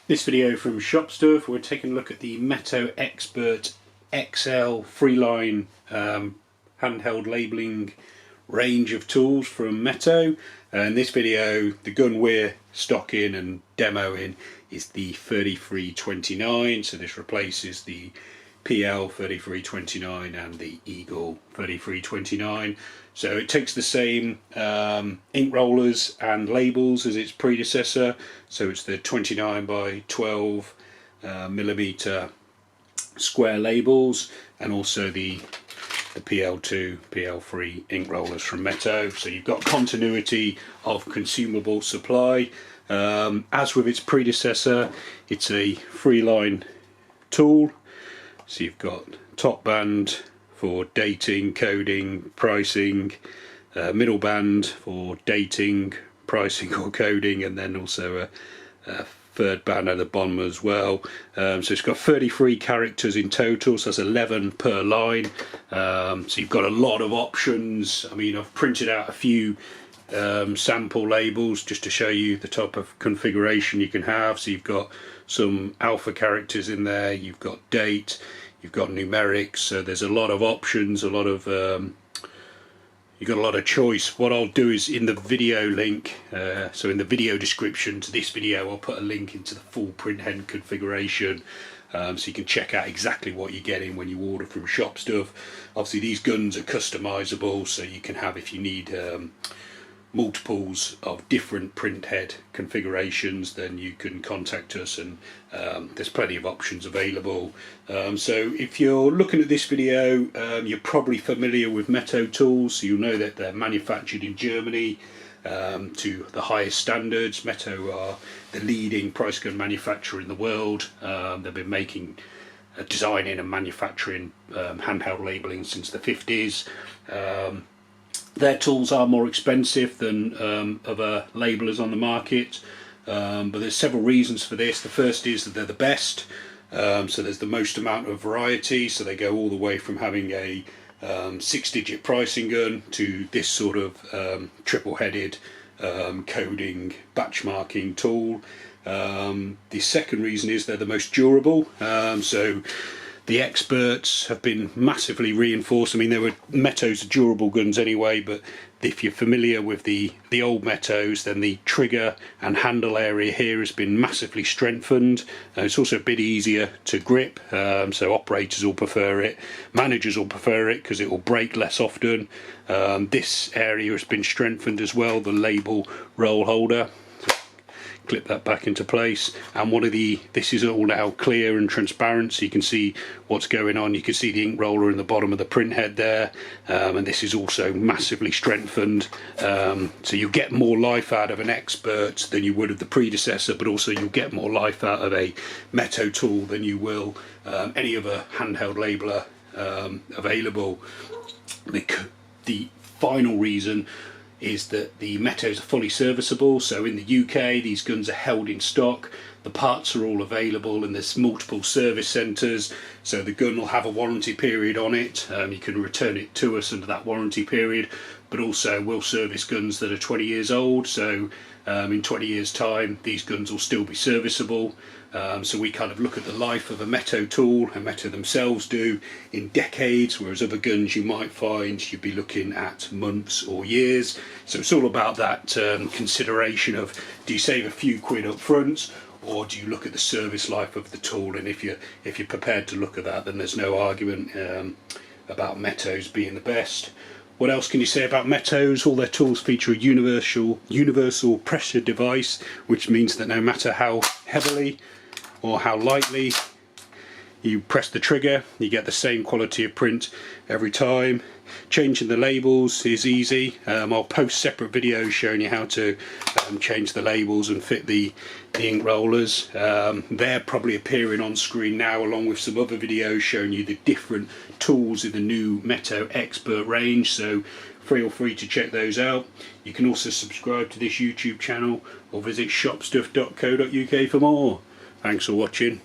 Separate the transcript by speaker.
Speaker 1: This video from Shop Stuff, we're taking a look at the Meto Expert XL Freeline handheld labelling range of tools from Meto. In this video, the gun we're stocking and demoing is the 3329, so this replaces the PL 3329 and the Eagle 3329. So it takes the same ink rollers and labels as its predecessor, so it's the 29 by 12 millimeter square labels, and also the PL2, PL3 ink rollers from Meto. So you've got continuity of consumable supply. As with its predecessor, it's a Freeline tool. So you've got top band for dating, coding, pricing, middle band for dating, pricing or coding, and then also a third band at the bottom as well. So it's got 33 characters in total, so that's 11 per line. So you've got a lot of options. I mean, I've printed out a few sample labels just to show you the type of configuration you can have. So you've got some alpha characters in there, you've got date, you've got numerics, so there's a lot of options, a lot of you've got a lot of choice. What I'll do is in the video link, so in the video description to this video, I'll put a link into the full print head configuration, so you can check out exactly what you're getting when you order from Shop Stuff. Obviously these guns are customizable, so you can have, if you need multiples of different print head configurations, then you can contact us, and there's plenty of options available. So if you're looking at this video, you're probably familiar with Meto tools, so you'll know that they're manufactured in Germany to the highest standards. Meto are the leading price gun manufacturer in the world. They've been making, designing and manufacturing handheld labelling since the 50s. Their tools are more expensive than other labellers on the market, but there's several reasons for this. The first is that they're the best, so there's the most amount of variety, so they go all the way from having a 6-digit pricing gun to this sort of triple-headed coding batch marking tool. The second reason is they're the most durable, so the experts have been massively reinforced. I mean, there were Meto's durable guns anyway, but if you're familiar with the old Metos, then the trigger and handle area here has been massively strengthened. It's also a bit easier to grip, so operators will prefer it, managers will prefer it because it will break less often. This area has been strengthened as well, the label roll holder. Clip that back into place, and this is all now clear and transparent, so you can see what's going on. You can see the ink roller in the bottom of the print head there, and this is also massively strengthened, so you'll get more life out of an Expert than you would of the predecessor, but also you'll get more life out of a Meto tool than you will any other handheld labeler available. The final reason is that the Metos are fully serviceable, so in the UK these guns are held in stock, the parts are all available, and there's multiple service centres, so the gun will have a warranty period on it. You can return it to us under that warranty period, but also we'll service guns that are 20 years old, so in 20 years time these guns will still be serviceable. So we kind of look at the life of a Meto tool, and Meto themselves do, in decades, whereas other guns you might find you'd be looking at months or years. So it's all about that consideration of, do you save a few quid up front, or do you look at the service life of the tool? And if you're prepared to look at that, then there's no argument about Metos being the best. What else can you say about Metos? All their tools feature a universal pressure device, which means that no matter how heavily or how lightly you press the trigger, you get the same quality of print every time. Changing the labels is easy. I'll post separate videos showing you how to change the labels and fit the ink rollers. They're probably appearing on screen now, along with some other videos showing you the different tools in the new Meto Expert range, so feel free to check those out. You can also subscribe to this YouTube channel or visit shopstuff.co.uk for more. Thanks for watching.